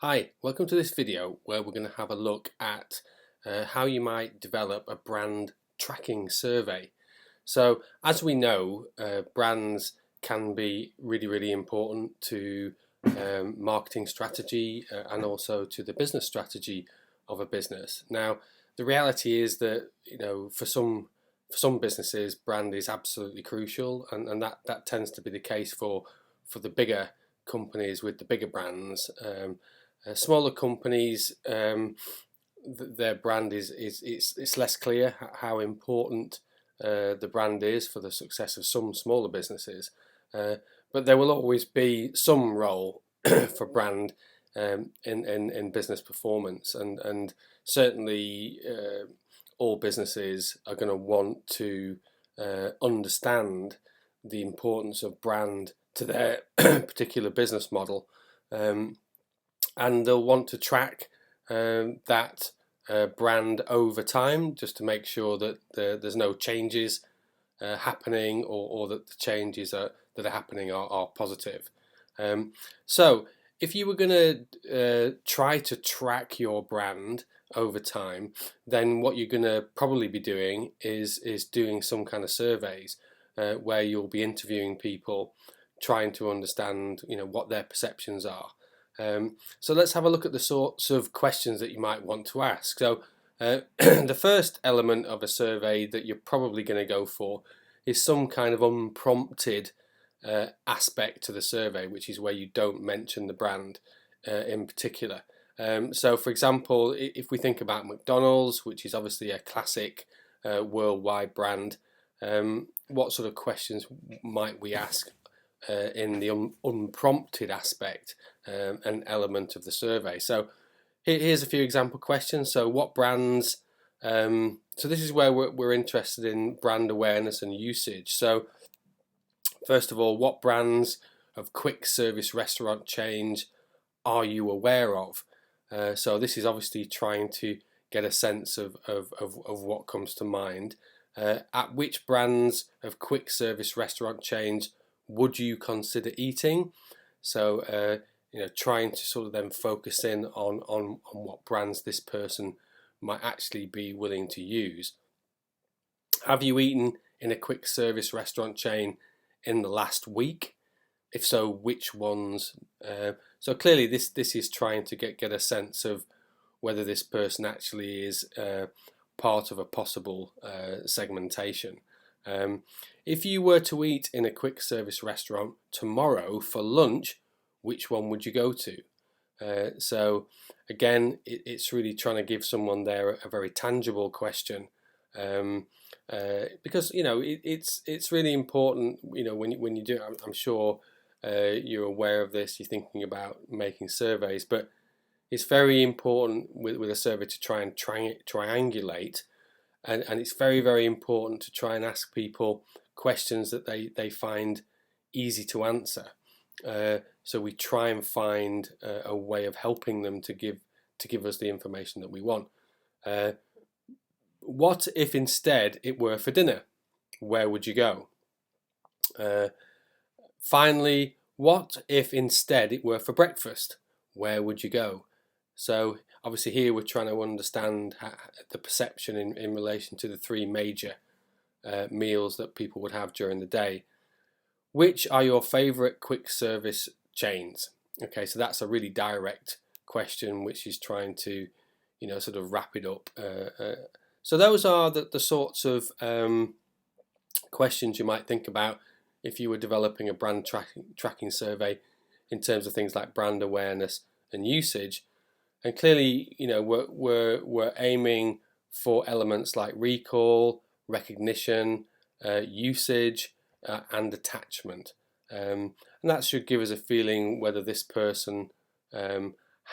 Hi, welcome to this video where we're going to have a look at how you might develop a brand tracking survey. So as we know, brands can be really important to marketing strategy and also to the business strategy of a business. Now, the reality is that for some businesses, brand is absolutely crucial, and that tends to be the case for the bigger companies with the bigger brands. Smaller companies, their brand it's less clear how important the brand is for the success of some smaller businesses. But there will always be some role for brand in business performance, and certainly all businesses are going to want to understand the importance of brand to their particular business model. And they'll want to track that brand over time, just to make sure that there's no changes happening, or that the changes that are happening are positive. So if you were going to try to track your brand over time, then what you're going to probably be doing is doing some kind of surveys where you'll be interviewing people, trying to understand what their perceptions are. So let's have a look at the sorts of questions that you might want to ask. So the first element of a survey that you're probably going to go for is some kind of unprompted aspect to the survey, which is where you don't mention the brand in particular. So for example, if we think about McDonald's, which is obviously a classic worldwide brand, what sort of questions might we ask in the unprompted aspect, an element of the survey? So here's a few example questions. So what brands, so this is where we're interested in brand awareness and usage. So first of all, what brands of quick service restaurant chains are you aware of? So this is obviously trying to get a sense of what comes to mind. At which brands of quick service restaurant chains would you consider eating? So trying to sort of then focus in on what brands this person might actually be willing to use. Have you eaten in a quick service restaurant chain in the last week? If so, which ones? So clearly this is trying to get a sense of whether this person actually is part of a possible segmentation. If you were to eat in a quick service restaurant tomorrow for lunch, which one would you go to? So again, it's really trying to give someone there a very tangible question, because it's really important. When you do it, I'm sure you're aware of this. You're thinking about making surveys, but it's very important with a survey to try and triangulate, and it's very important to try and ask people questions that they find easy to answer. So we try and find a way of helping them to give us the information that we want. What if instead it were for dinner? Where would you go? Finally, what if instead it were for breakfast? Where would you go? So obviously here we're trying to understand the perception in relation to the three major meals that people would have during the day. Which are your favourite quick service chains? Okay, so that's a really direct question, which is trying to, sort of wrap it up. So those are the sorts of questions you might think about if you were developing a brand tracking survey in terms of things like brand awareness and usage. And clearly, we're aiming for elements like recall, recognition, usage, and attachment, and that should give us a feeling whether this person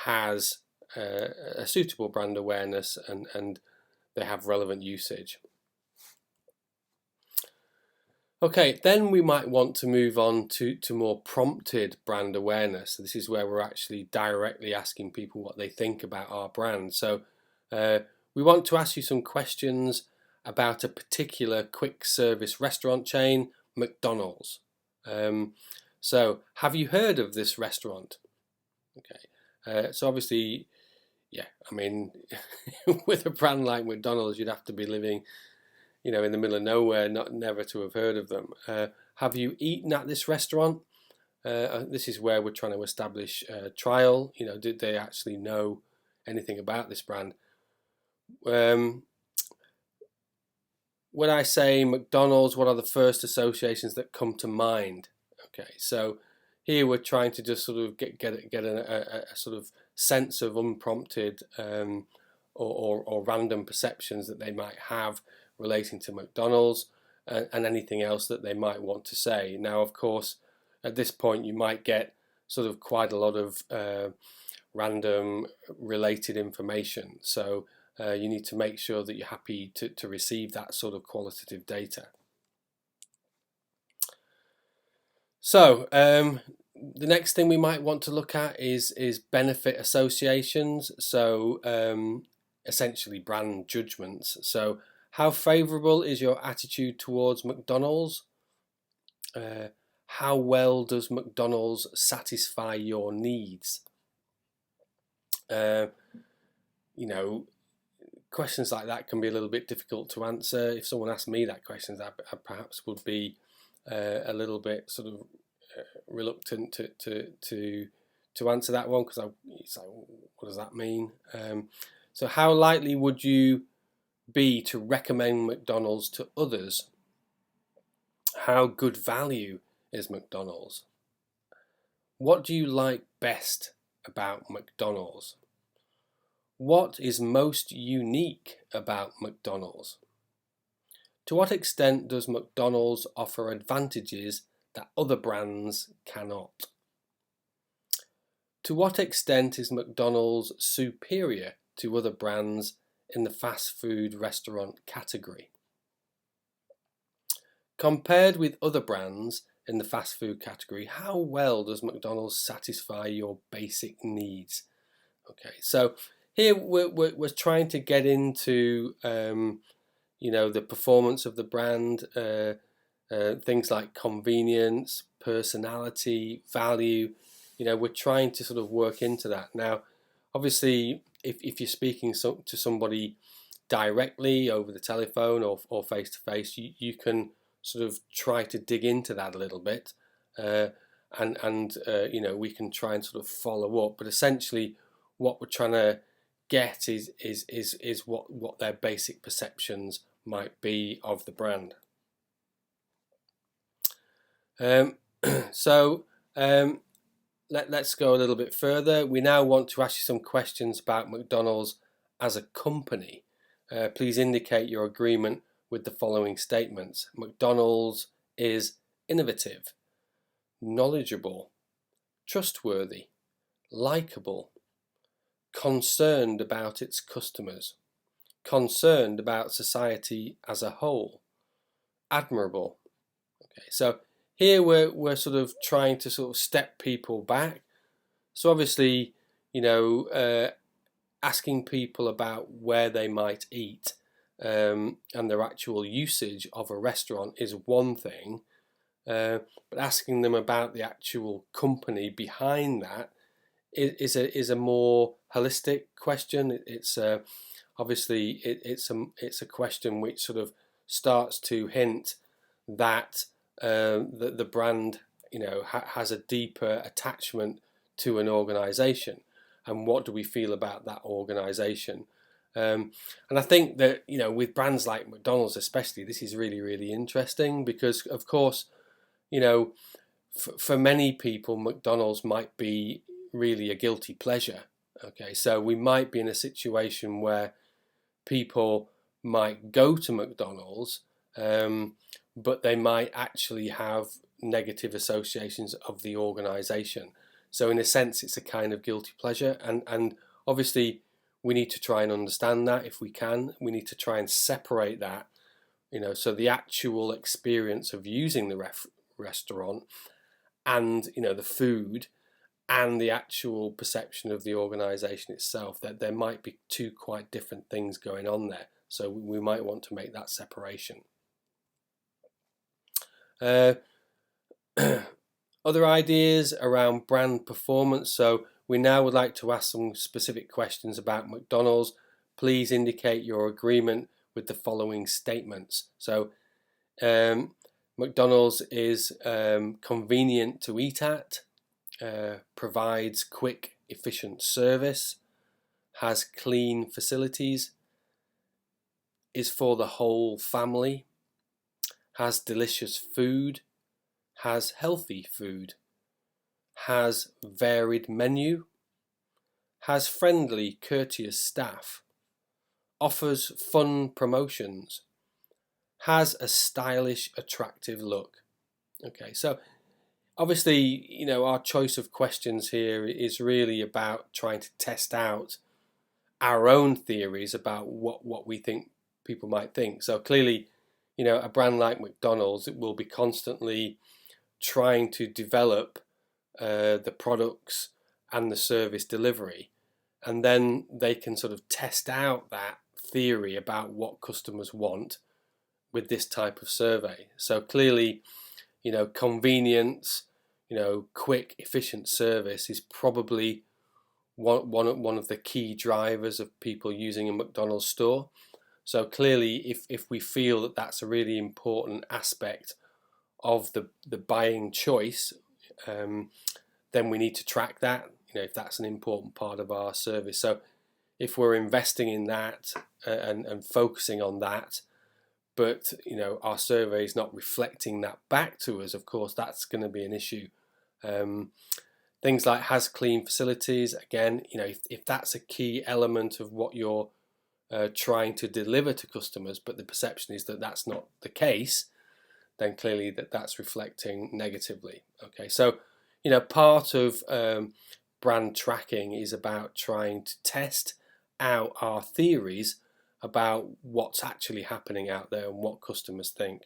has a suitable brand awareness and they have relevant usage. Okay, then we might want to move on to more prompted brand awareness. So this is where we're actually directly asking people what they think about our brand. So we want to ask you some questions about a particular quick service restaurant chain, McDonald's. So have you heard of this restaurant? Okay. So obviously, yeah, I mean, with a brand like McDonald's, you'd have to be living, in the middle of nowhere, never to have heard of them. Have you eaten at this restaurant? This is where we're trying to establish trial. Did they actually know anything about this brand? When I say McDonald's, what are the first associations that come to mind? Okay, so here we're trying to just sort of get a sort of sense of unprompted or random perceptions that they might have relating to McDonald's and anything else that they might want to say. Now, of course, at this point you might get sort of quite a lot of random related information. So you need to make sure that you're happy to receive that sort of qualitative data. So the next thing we might want to look at is benefit associations. So essentially brand judgments. So how favourable is your attitude towards McDonald's? How well does McDonald's satisfy your needs? Questions like that can be a little bit difficult to answer. If someone asked me that question, I perhaps would be a little bit sort of reluctant to answer that one, because it's like, what does that mean? So how likely would you be to recommend McDonald's to others? How good value is McDonald's? What do you like best about McDonald's? What is most unique about McDonald's? To what extent does McDonald's offer advantages that other brands cannot? To what extent is McDonald's superior to other brands in the fast food restaurant category? Compared with other brands in the fast food category, how well does McDonald's satisfy your basic needs? Okay, so here we're trying to get into the performance of the brand, things like convenience, personality, value. We're trying to sort of work into that. Now, obviously, if you're speaking to somebody directly over the telephone or face to face, you can sort of try to dig into that a little bit, and we can try and sort of follow up. But essentially, what we're trying to get is what their basic perceptions might be of the brand. Let's go a little bit further. We now want to ask you some questions about McDonald's as a company. Please indicate your agreement with the following statements. McDonald's is innovative, knowledgeable, trustworthy, likable, concerned about its customers, concerned about society as a whole, admirable. Okay, so here we're sort of trying to sort of step people back. So obviously, asking people about where they might eat and their actual usage of a restaurant is one thing, but asking them about the actual company behind that is a more holistic question. It's obviously it's a question which sort of starts to hint that the brand has a deeper attachment to an organisation, and what do we feel about that organisation? And I think that with brands like McDonald's especially, this is really, really interesting, because of course for many people McDonald's might be really a guilty pleasure. Okay, so we might be in a situation where people might go to McDonald's, but they might actually have negative associations of the organisation. So in a sense, it's a kind of guilty pleasure, and obviously we need to try and understand that if we can. We need to try and separate that, so the actual experience of using the restaurant and the food and the actual perception of the organisation itself, that there might be two quite different things going on there. So we might want to make that separation. Other ideas around brand performance. So we now would like to ask some specific questions about McDonald's. Please indicate your agreement with the following statements. So McDonald's is convenient to eat at, provides quick, efficient service, has clean facilities, is for the whole family, has delicious food, has healthy food, has varied menu, has friendly, courteous staff, offers fun promotions, has a stylish, attractive look. Okay, so obviously, you know, our choice of questions here is really about trying to test out our own theories about what we think people might think. So clearly, you know, a brand like McDonald's, it will be constantly trying to develop the products and the service delivery, and then they can sort of test out that theory about what customers want with this type of survey. So clearly, you know, convenience, you know, quick, efficient service is probably one of the key drivers of people using a McDonald's store. So clearly, if we feel that that's a really important aspect of the buying choice, then we need to track that, you know, if that's an important part of our service. So if we're investing in that and focusing on that, but you know our survey is not reflecting that back to us, of course that's going to be an issue. Things like has clean facilities, again, you know, if that's a key element of what you're trying to deliver to customers, but the perception is that that's not the case, then clearly that's reflecting negatively. Okay, so you know, part of brand tracking is about trying to test out our theories about what's actually happening out there and what customers think.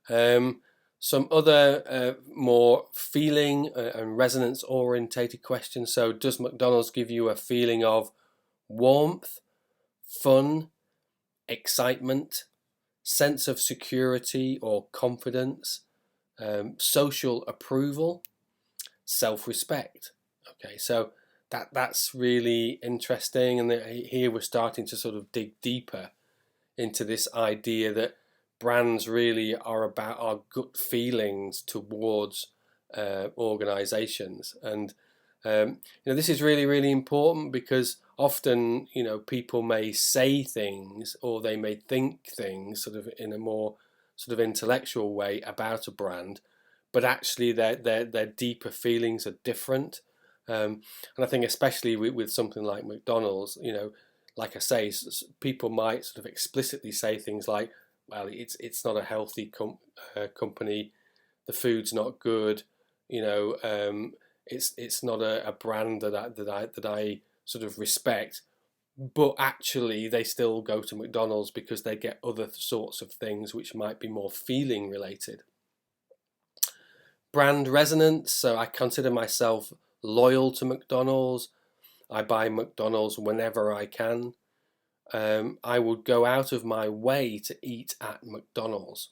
Some other more feeling and resonance orientated questions. So does McDonald's give you a feeling of warmth, fun, excitement, sense of security or confidence, social approval, self-respect? Okay, so that's really interesting, and here we're starting to sort of dig deeper into this idea that brands really are about our gut feelings towards organizations. And you know, this is really, really important, because often, you know, people may say things or they may think things sort of in a more sort of intellectual way about a brand, but actually their deeper feelings are different. And I think especially with something like McDonald's, you know, like I say, people might sort of explicitly say things like, well, it's not a healthy company, the food's not good, you know, it's not a brand that I sort of respect, but actually they still go to McDonald's because they get other sorts of things which might be more feeling related. Brand resonance, so I consider myself loyal to McDonald's. I buy McDonald's whenever I can. I would go out of my way to eat at McDonald's.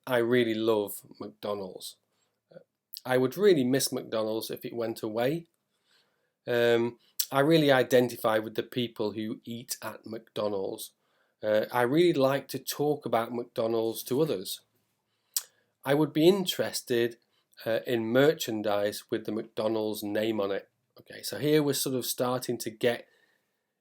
I really love McDonald's. I would really miss McDonald's if it went away. I really identify with the people who eat at McDonald's. I really like to talk about McDonald's to others. I would be interested in merchandise with the McDonald's name on it. Okay, so here we're sort of starting to get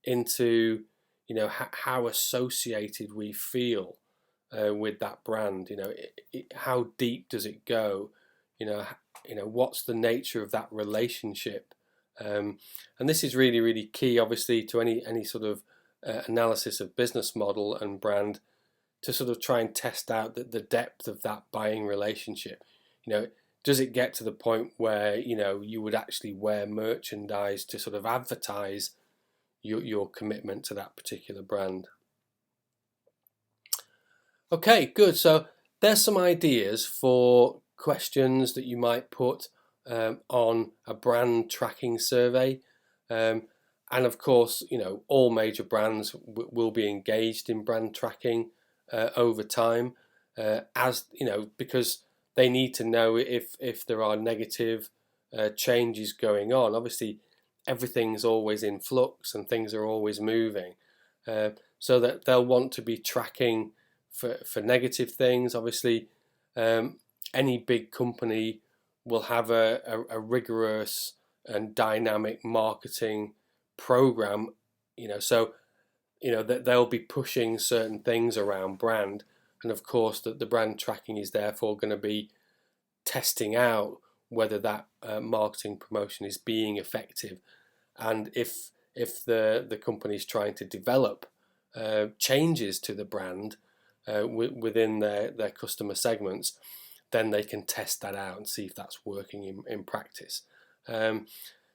into, you know, how associated we feel with that brand. You know, how deep does it go? You know, what's the nature of that relationship? And this is really, really key, obviously, to any sort of analysis of business model and brand, to sort of try and test out the depth of that buying relationship. You know, does it get to the point where, you know, you would actually wear merchandise to sort of advertise your commitment to that particular brand? Okay, good. So there's some ideas for questions that you might put on a brand tracking survey. And of course, you know, all major brands will be engaged in brand tracking over time, as you know, because they need to know if there are negative changes going on. Obviously, everything's always in flux and things are always moving, so that they'll want to be tracking for negative things. Obviously, any big company will have a rigorous and dynamic marketing program, so that they'll be pushing certain things around brand, and of course that the brand tracking is therefore going to be testing out whether that marketing promotion is being effective, and if the company is trying to develop changes to the brand within their customer segments, then they can test that out and see if that's working in practice.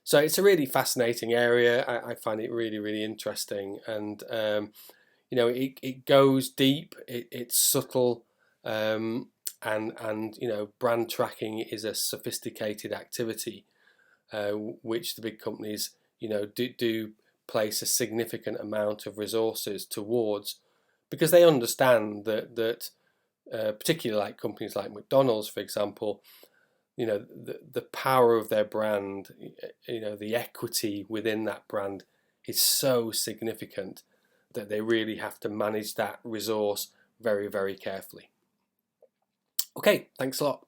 So it's a really fascinating area. I find it really, really interesting, and it goes deep. It's subtle, and brand tracking is a sophisticated activity, which the big companies do place a significant amount of resources towards, because they understand that particularly like companies like McDonald's, for example, the power of their brand, the equity within that brand is so significant that they really have to manage that resource very, very carefully. Okay, thanks a lot.